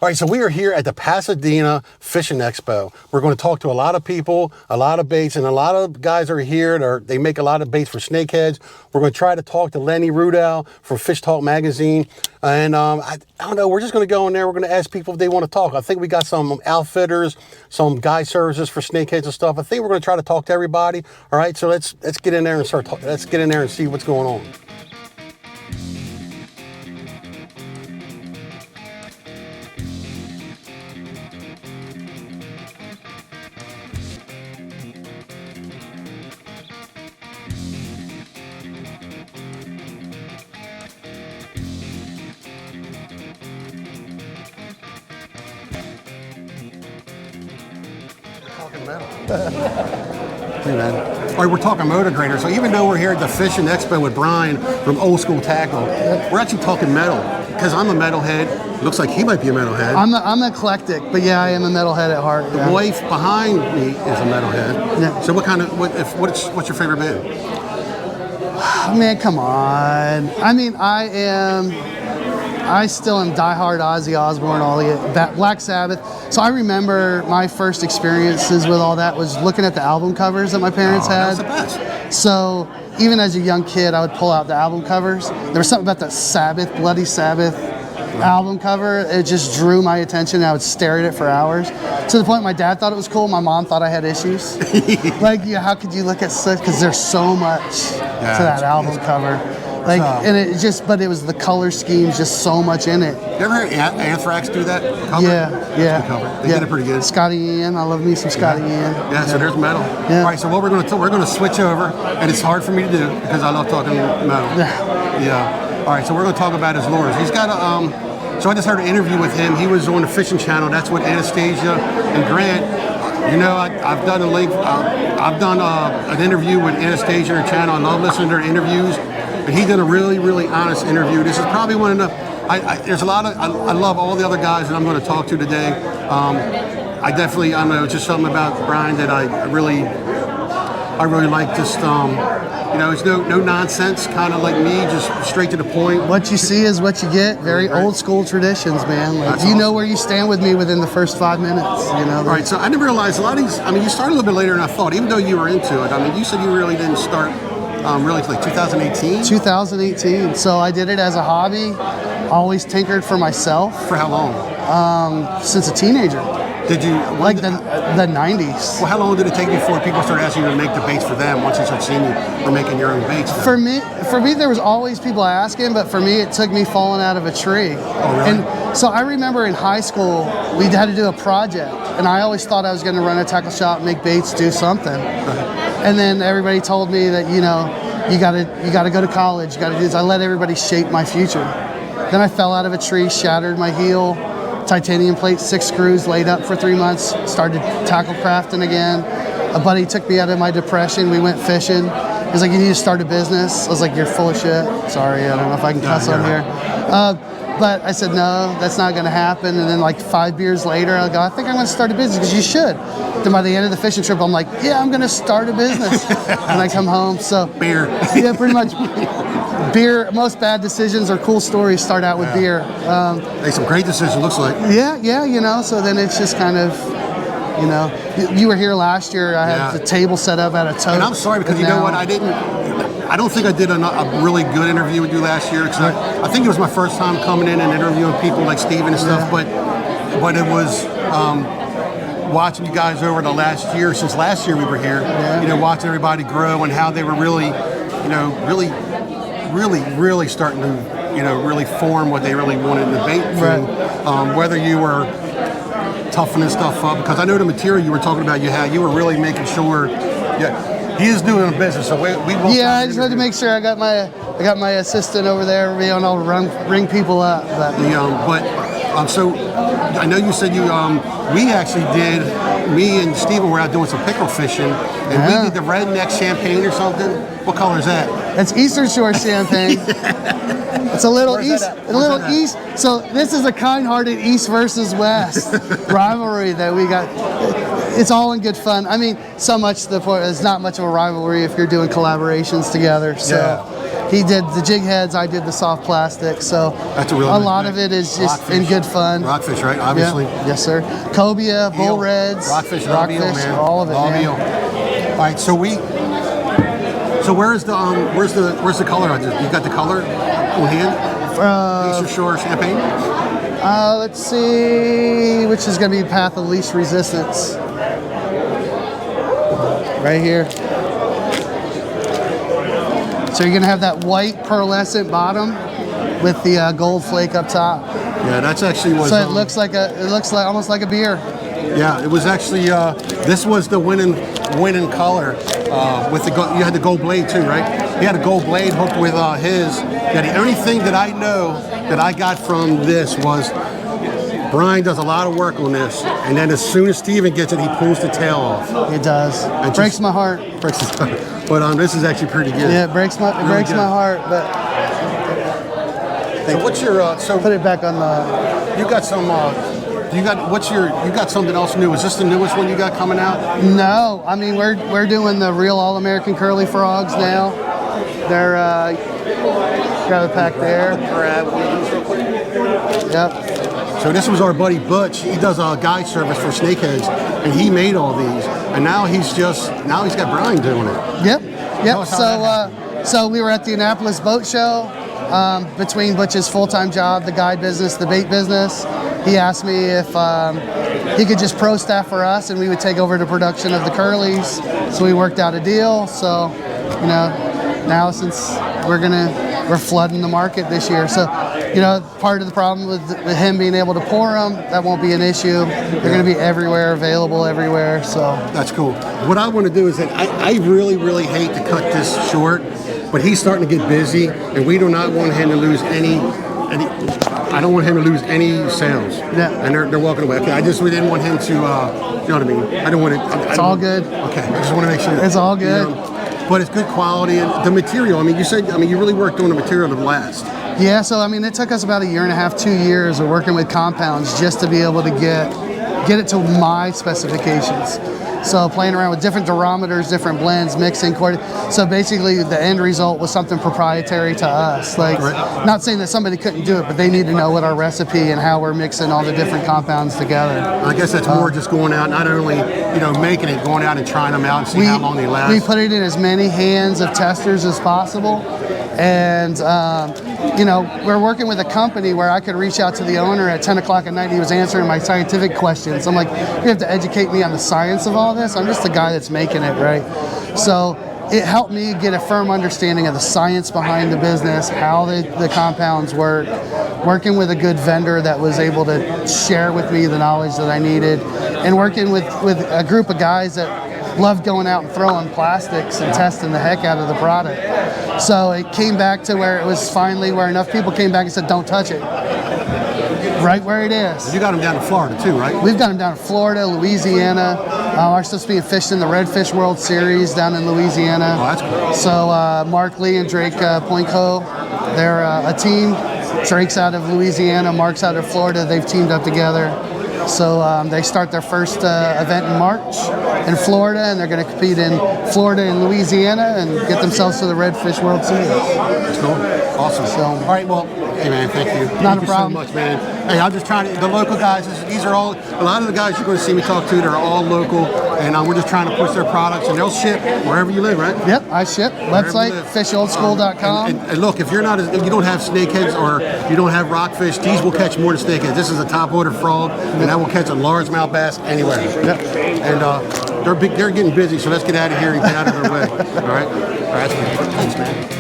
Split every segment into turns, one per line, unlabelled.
All right, so we are here at the Pasadena Fishing Expo. We're going to talk to a lot of people, a lot of baits, and a lot of guys are here. They make a lot of baits for snakeheads. We're going to try to talk to Lenny Rudall from Fish Talk Magazine. And I don't know, we're just going to go in there. We're going to ask people if they want to talk. I think we got some outfitters, some guy services for snakeheads and stuff. I think we're going to try to talk to everybody. All right, so let's get in there and let's get in there and see what's going on. Hey man. All right, we're talking motor grader. So even though we're here at the Fishing Expo with Brian from Old School Tackle, we're actually talking metal because I'm a metalhead. Looks like he might be a metalhead.
I'm eclectic, but yeah, I am a metalhead at heart.
The wife behind me is a metalhead.
Yeah.
So what's your favorite band?
Oh, man, come on. I mean, I still am diehard Ozzy Osbourne, all that Black Sabbath. So I remember my first experiences with all that was looking at the album covers that my parents had.
That was the best.
So even as a young kid, I would pull out the album covers. There was something about the Sabbath, Bloody Sabbath album cover. It just drew my attention. I would stare at it for hours. To the point my dad thought it was cool. My mom thought I had issues. Like, yeah, how could you look at such? Because there's so much to that album cover. Like, and but it was the color schemes, just so much in it.
You ever heard Anthrax do that cover?
Yeah.
Cover. They did it pretty good.
Scotty Ian, I love me some Scotty Ian.
Yeah, so there's metal. Yeah. All right, so what we're going to switch over, and it's hard for me to do because I love talking metal. Yeah. All right, so we're going to talk about his lures. He's got so I just heard an interview with him. He was on the Fishing Channel. That's with Anastasia and Grant. You know, I've done an interview with Anastasia on her channel. I love listening to her interviews. But he did a really, really honest interview. This is probably one of the. There's a lot of. I love all the other guys that I'm going to talk to today. I don't know, just something about Brian that I really like. Just it's no nonsense, kind of like me, just straight to the point.
What you see is what you get. Very old school traditions, man. Like,
That's
you know
awesome.
Where you stand with me within the first 5 minutes. You know.
All right, so I didn't realize a lot of these. I mean, you started a little bit later than I thought, even though you were into it. I mean, you said you really didn't start. Really, like 2018?
2018. So I did it as a hobby. Always tinkered for myself.
For how long?
Since a teenager.
Did you
like the 90s?
Well, how long did it take before people started asking you to make the baits for them? Once you started seeing you were making your own baits.
For me, there was always people asking, but for me, it took me falling out of a tree.
Oh, really?
And so I remember in high school, we had to do a project, and I always thought I was going to run a tackle shop, make baits, do something. And then everybody told me that, you got to go to college, you got to do this. I let everybody shape my future. Then I fell out of a tree, shattered my heel, titanium plate, 6 screws, laid up for 3 months, started tackle crafting again. A buddy took me out of my depression. We went fishing. He was like, you need to start a business. I was like, you're full of shit. Sorry, I don't know if I can cuss on here. But I said, no, that's not going to happen. And then like 5 beers later, I go, I think I'm going to start a business because you should. Then by the end of the fishing trip, I'm like, yeah, I'm going to start a business. And I come home, so.
Beer.
Yeah, pretty much. Beer, most bad decisions or cool stories start out with beer.
Hey, some great decisions, looks like.
Yeah, so then it's just kind of, you were here last year. I had the table set up at a tote.
And I'm sorry because you know what, I don't think I did a really good interview with you last year. I think it was my first time coming in and interviewing people like Steven and stuff, but it was watching you guys over the last year, since last year we were here, watching everybody grow and how they were really starting to, really form what they really wanted in the bait through, whether you were toughening stuff up, because I know the material you were talking about you were really making sure, he is doing a business, so we will.
Yeah, I just had to make sure I got my assistant over there, I'll ring people up.
So I know you said we actually did, me and Steven were out doing some pickerel fishing, and we did the redneck champagne or something. What color is that?
That's Eastern Shore champagne. It's a little east. So this is a kind-hearted East versus West rivalry that we got. It's all in good fun. I mean, so much to the point, there's not much of a rivalry if you're doing collaborations together. So He did the jig heads, I did the soft plastic. So
That's a
lot of it is just in good fun.
Rockfish, right? Obviously.
Yeah. Yes, sir. Cobia, bull reds,
rockfish,
man. All of it, man.
Eel. All right, so where's the color on this? You got the color on hand? Eastern Shore Champagne.
Let's see, which is going to be path of least resistance. Right here. So you're going to have that white pearlescent bottom with the gold flake up top.
Yeah, that's actually what.
So it looks like almost like a beer.
Yeah, it was actually this was the winning color with the you had the gold blade too, right? He had a gold blade hooked with his. Yeah, the only thing that I know that I got from this was Brian does a lot of work on this, and then as soon as Steven gets it, he pulls the tail off.
It does. It breaks my heart.
Breaks his heart. But this is actually pretty good.
Yeah, it breaks my heart. But
so what's your so
put it back on the.
You got some. You got something else new? Is this the newest one you got coming out?
No, I mean we're doing the real all-American curly frogs now. They're grab a pack there. Yep.
So this was our buddy Butch. He does a guide service for snakeheads, and he made all these. And now he's got Brian doing it.
Yep. So we were at the Annapolis Boat Show. Between Butch's full-time job, the guide business, the bait business, he asked me if he could just pro staff for us and we would take over the production of the curlies. So we worked out a deal. So, now since we're flooding the market this year. So, part of the problem with him being able to pour them, that won't be an issue. They're going to be everywhere, available everywhere. So
that's cool. What I want to do is that I really, really hate to cut this short, but he's starting to get busy, and we do not want him to lose any. I don't want him to lose any sales.
Yeah.
And they're walking away. Okay. We didn't want him to. You know what I mean? I don't want it.
It's all good.
Okay. I just want to make sure.
It's all good.
But it's good quality and the material. I mean, you really worked on the material to last.
Yeah. So it took us about 1.5 years, 2 years of working with compounds just to be able to get it to my specifications. So playing around with different durometers, different blends, mixing, so basically the end result was something proprietary to us. Not saying that somebody couldn't do it, but they need to know what our recipe and how we're mixing all the different compounds together.
I guess that's more just going out, not only making it, going out and trying them out and seeing how long they last.
We put it in as many hands of testers as possible. And, we're working with a company where I could reach out to the owner at 10 o'clock at night. He was answering my scientific questions. I'm like, you have to educate me on the science of all this. I'm just the guy that's making it, right? So it helped me get a firm understanding of the science behind the business, how the compounds work, working with a good vendor that was able to share with me the knowledge that I needed, and working with a group of guys that loved going out and throwing plastics and testing the heck out of the product. So it came back to where it was finally where enough people came back and said, don't touch it. Right where it is.
You got them down to Florida too, right?
We've got them down to Florida, Louisiana. Our stuff's being fished in the Redfish World Series down in Louisiana.
Oh, that's cool.
So Mark Lee and Drake Poinco, they're a team. Drake's out of Louisiana, Mark's out of Florida. They've teamed up together. So they start their first event in March in Florida, and they're going to compete in Florida and Louisiana and get themselves to the Redfish World Series.
That's cool. Awesome.
So,
all right, well, hey man, thank you.
Not
thank
a problem.
You so much, man. Hey, I'm just trying to, the local guys, these are all, a lot of the guys you're going to see me talk to, they're all local, and we're just trying to push their products, and they'll ship wherever you live, right?
Yep, I ship. Website, fisholdschool.com.
And look, if you don't have snakeheads or you don't have rockfish, these will catch more than snakeheads. This is a top order frog, and that will catch a largemouth bass anywhere.
Yep.
And they're getting busy, so let's get out of here and get out of their way. All right? All right, that's good. Thanks, man.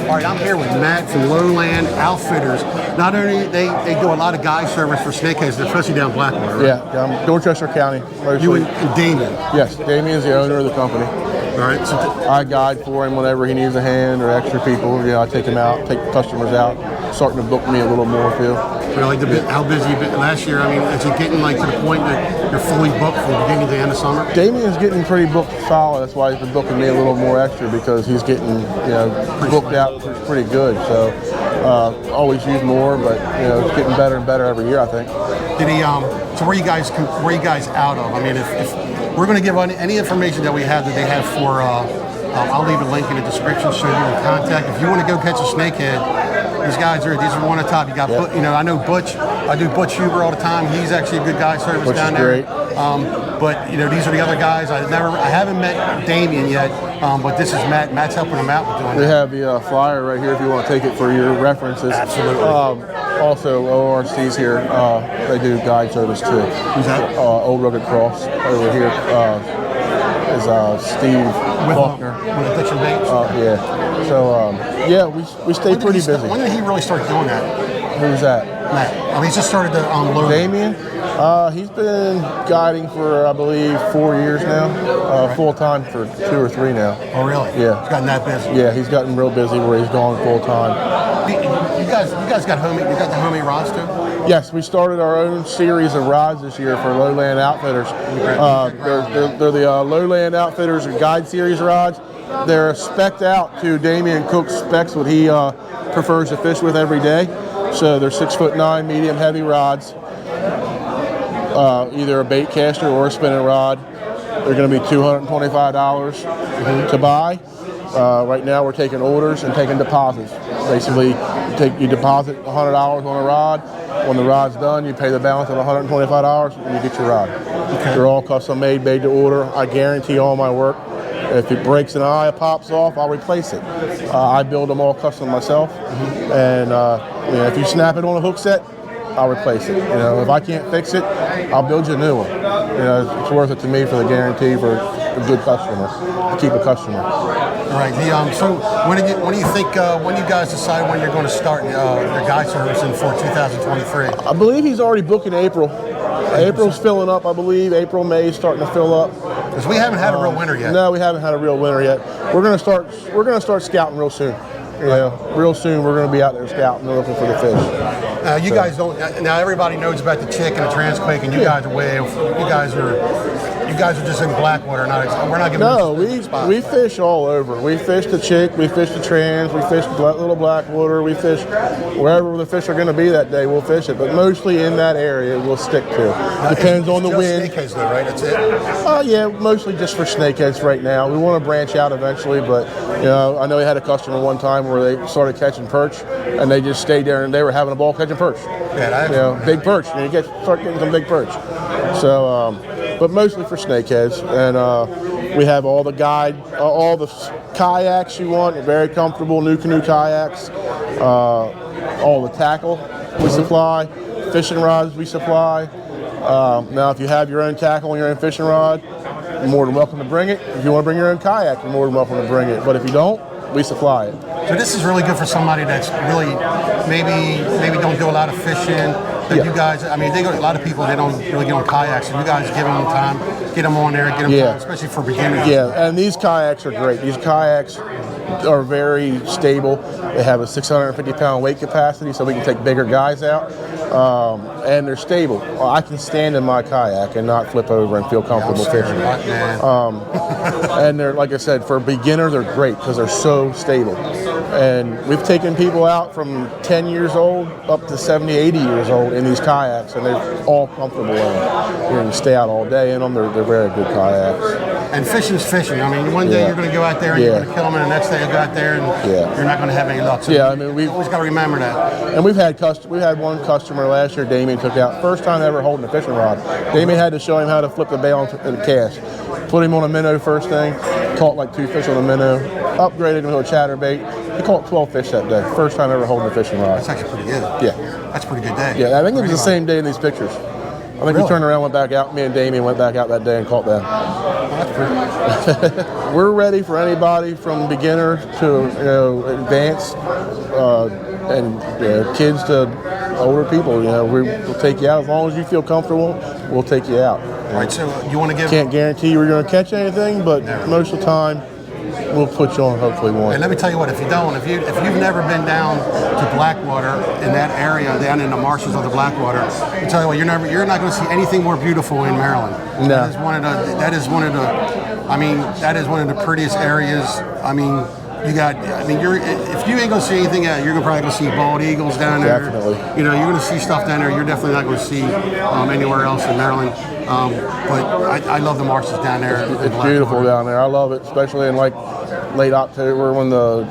All right, I'm here with Matt from Lowland Outfitters. Not only they do a lot of guide service for snakeheads, especially down Blackwater, right?
Yeah, Dorchester County. Mostly.
You and Damien.
Yes, Damien is the owner of the company.
All right. So
I guide for him whenever he needs a hand or extra people. I take him out, take customers out. starting to book me a little more too.
Really, how busy you been last year? I mean, is it getting like to the point that you're fully booked from beginning to end of summer?
Damien's getting pretty booked solid. That's why he's been booking me a little more extra, because he's getting booked out pretty good. So always use more, but it's getting better and better every year, I think.
Did he? So where are you guys out of? I mean, if we're going to give any information that we have that they have for, I'll leave a link in the description so you can contact. If you want to go catch a snakehead, these are one on top. You got, I know Butch. I do Butch Huber all the time. He's actually a good guy service
Butch
down
is
there.
Great.
But these are the other guys. I haven't met Damien yet, but this is Matt. Matt's helping him out with doing that.
We have the flyer right here if you want to take it for your references.
Absolutely.
Also, ORC's here. They do guide service too.
Who's that?
Old Rugged Cross over here is Steve Faulkner.
With Addiction Baits?
Yeah. So, we stay pretty busy.
When did he really start doing that?
Who's that?
Matt. I mean, he's just started to unload.
Damien? He's been guiding for, I believe, 4 years now. Full time for 2 or 3 now.
Oh, really?
Yeah.
He's gotten that busy.
Yeah, he's gotten real busy where he's gone full time.
You guys got the homemade rods too?
Yes, we started our own series of rods this year for Lowland Outfitters. They're the Lowland Outfitters Guide Series rods. They're spec'd out to Damien Cook's specs, what he prefers to fish with every day. So they're 6'9" medium heavy rods, either a bait caster or a spinning rod. They're going to be $225 to buy. Right now we're taking orders and taking deposits. Basically, you deposit $100 on a rod. When the rod's done, you pay the balance of $125 and you get your rod. Okay. They're all custom made to order. I guarantee all my work. If it breaks an eye, it pops off, I'll replace it. I build them all custom myself. And if you snap it on a hook set, I'll replace it. If I can't fix it, I'll build you a new one. It's worth it to me for the guarantee for a good customer, to keep a customer.
All right. So when do you think when you guys decide when you're going to start your guide service in for 2023?
I believe he's already booking April. April's filling up, I believe. April, May is starting to fill up.
Because we haven't had a real winter yet.
No, we haven't had a real winter yet. We're gonna start scouting real soon. Real soon we're gonna be out there scouting and looking for the fish.
You guys don't. Now everybody knows about the chick and the transquake, and you guys are way. You guys are just in Blackwater. We're not giving.
No, we fish all over. We fish the chick, we fish the trans, we fish little Blackwater, we fish wherever the fish are going to be that day. We'll fish it, but mostly in that area we'll stick to. Depends on the wind.
Snakeheads, though, right? That's it.
Yeah, mostly just for snakeheads right now. We want to branch out eventually, but I know we had a customer one time where they started catching perch, and they just stayed there and they were having a ball catching perch.
Yeah,
big perch. You start getting some big perch. So. But mostly for snakeheads, and we have all the kayaks you want, very comfortable new canoe kayaks, all the tackle we supply, fishing rods we supply. Now, if you have your own tackle and your own fishing rod, you're more than welcome to bring it. If you want to bring your own kayak, you're more than welcome to bring it. But if you don't, we supply it.
So this is really good for somebody that's really maybe don't do a lot of fishing. You guys, I mean, a lot of people, they don't really get on kayaks, and you guys give them time, get them on there, get them time, especially for beginners.
Yeah, and these kayaks are great. These kayaks are very stable. They have a 650-pound weight capacity, so we can take bigger guys out, and they're stable. I can stand in my kayak and not flip over and feel comfortable fishing. And they're, like I said, for a beginner, they're great because they're so stable. And we've taken people out from 10 years old up to 70, 80 years old in these kayaks, and they're all comfortable in them. You can stay out all day in them. They're very good kayaks.
And fishing's fishing. I mean, one day you're going to go out there and you're going to kill them, and the next day you'll go out there and you're not going to have any luck. So
I mean, we've
always got to remember that.
And we had one customer last year, Damien took out, first time ever holding a fishing rod. Damien had to show him how to flip the bail and cast. Put him on a minnow first thing, caught like 2 fish on a minnow, upgraded him to a chatterbait. He caught 12 fish that day. First time ever holding a fishing rod.
That's actually pretty good.
Yeah.
That's a pretty good day.
Yeah, I think it was the same day in these pictures. I think we turned around, went back out. Me and Damien went back out that day and caught them. We're ready for anybody from beginner to advanced, and kids to older people. We'll take you out as long as you feel comfortable. We'll take you out.
All right. So you want to give?
Can't guarantee you're going to catch anything, but most of the time we'll put you on hopefully one.
And let me tell you what, if you've never been down to Blackwater in that area, down in the marshes of the Blackwater, I tell you what, you're not going to see anything more beautiful in Maryland.
No.
That is one of the prettiest areas. I mean, if you ain't gonna see anything, you're probably gonna see bald eagles down there.
Definitely.
You know, you're gonna see stuff down there. You're definitely not gonna see anywhere else in Maryland. But I love the marshes down there.
It's beautiful down there. I love it, especially in like late October when the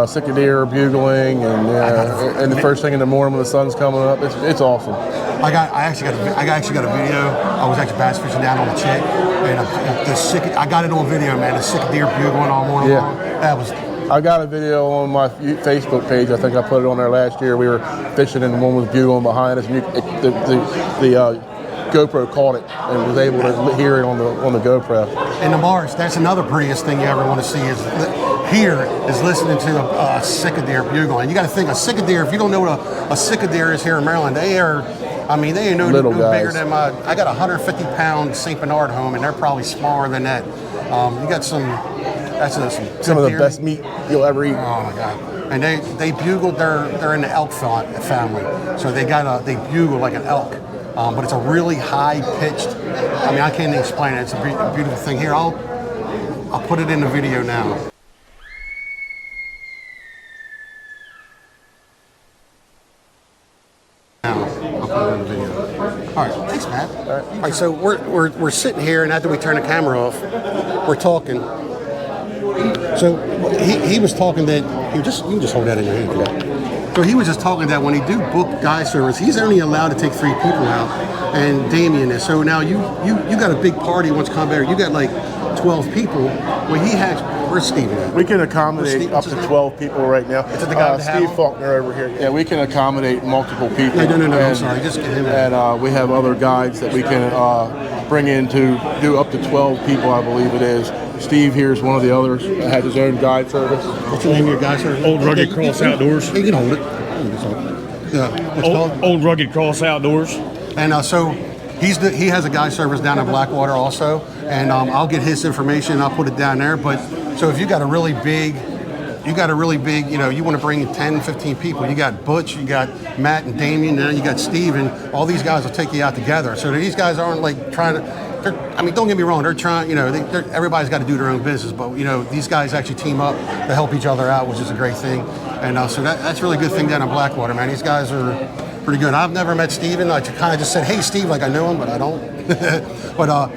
cicadee are bugling and the first thing in the morning when the sun's coming up. It's awesome.
I actually got a video. I was actually bass fishing down on the Chick, and I got it on video, man. The cicadee bugling all morning long. That was.
I got a video on my Facebook page. I think I put it on there last year. We were fishing and one was bugling behind us. And the GoPro caught it and was able to hear it on the GoPro.
In the marsh, that's another prettiest thing you ever want to see is listening to a cicadee bugling. You got to think a cicadee. If you don't know what a cicadee is here in Maryland, they ain't no bigger than I got a 150-pound St. Bernard home, and they're probably smaller than that. You got some
of the best meat you'll ever eat.
Oh my God! And they bugle. They're in the elk family, so they bugle like an elk. But it's a really high pitched. I mean, I can't even explain it. It's a beautiful thing. Here, I'll put it in the video now. All right, thanks, Matt. All right, so we're sitting here, and after we turn the camera off, we're talking. So he was talking that you can just hold that in your hand. Yeah. So he was just talking that when he do book guy service, he's only allowed to take 3 people out, and Damien is. So now you got a big party once come there. You got like 12 people. Well, he has. Where's Steve at?
We can accommodate up to 12 people right now.
Is it the guy
Steve Faulkner over here. Yeah, we can accommodate multiple people.
No. I'm sorry. Just get him.
And we have other guides that we can bring in to do up to 12 people, I believe it is. Steve here is one of the others that has his own guide service.
What's the name of your guide service?
Old Rugged Cross Outdoors.
You can hold it. Yeah. What's called?
Old Rugged Cross Outdoors.
And so he has a guide service down in Blackwater also, and I'll get his information. I'll put it down there. But so if you got a really big, you want to bring 10, 15 people. You got Butch, you got Matt and Damien, and you got Steve, and all these guys will take you out together. So these guys aren't like trying to. Don't get me wrong. They're trying. Everybody's got to do their own business, but these guys actually team up to help each other out, which is a great thing. And so that's a really good thing down in Blackwater, man. These guys are pretty good. I've never met Steven. I kind of just said, "Hey, Steve," like I know him, but I don't. But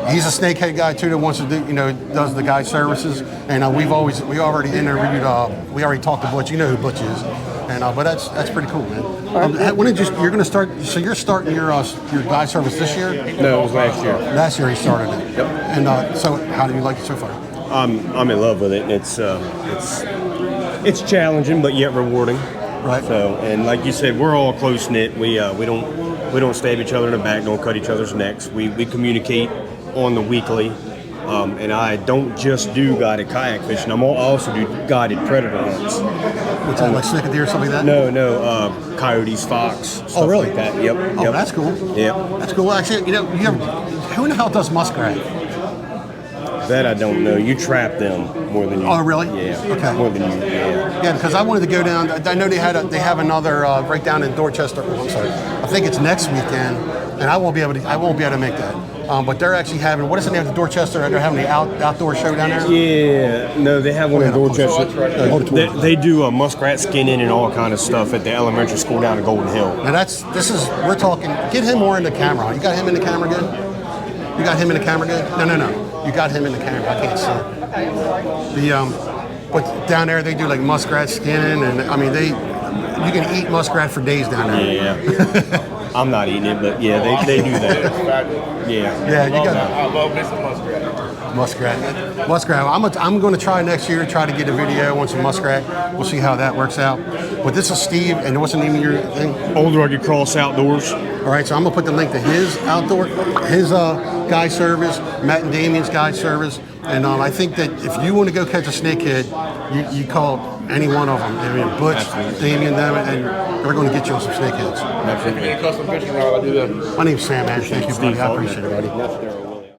he's a snakehead guy too that wants to do, does the guide services. And we already interviewed. We already talked to Butch. You know who Butch is. And but that's pretty cool, man. When did you're going to start? So you're starting your guide service this year?
No, it was last year.
Last year he started it.
Yep.
And so how do you like it so far?
I'm in love with it. It's challenging, but yet rewarding.
Right.
So, and like you said, we're all close knit. We don't stab each other in the back, don't cut each other's necks. We communicate on the weekly. And I don't just do guided kayak fishing. I also do guided predator hunts.
What's that, like snake deer or something like that?
No, coyotes, fox, stuff
really?
like that. Yep.
Oh, that's cool.
Yep.
That's cool. Actually, who in the hell does muskrat?
That I don't know. You trap them more than you.
Oh, really?
Yeah.
Okay.
More than you. Yeah.
Yeah, because I wanted to go down. I know they have another right down in Dorchester. I'm sorry. I think it's next weekend, and I won't be able to make that. But they're actually having, what is the name of Dorchester? They're having the outdoor show down there?
Yeah, no, they have one in Dorchester. They do a muskrat skinning and all kind of stuff at the elementary school down in Golden Hill.
Now we're talking, get him more in the camera. You got him in the camera good? You got him in the camera good? No. You got him in the camera. I can't see it. But down there they do like muskrat skinning, and you can eat muskrat for days down there.
Yeah. I'm not eating it, but yeah, they do that. Yeah.
You got.
I love me some muskrat.
Muskrat. I'm going to try next year. Try to get a video on some muskrat. We'll see how that works out. But this is Steve, and what's the name of your thing?
Old Rugged Cross Outdoors.
All right, so I'm gonna put the link to his guide service, Matt and Damien's guide service, and I think that if you want to go catch a snakehead, you call any one of them. Butch,
Absolutely.
Damien, them, and they're going to get you on some snakeheads.
Absolutely.
Custom fishing rod, I do that.
My name's Sam, man. Thank you, buddy. I appreciate it, buddy.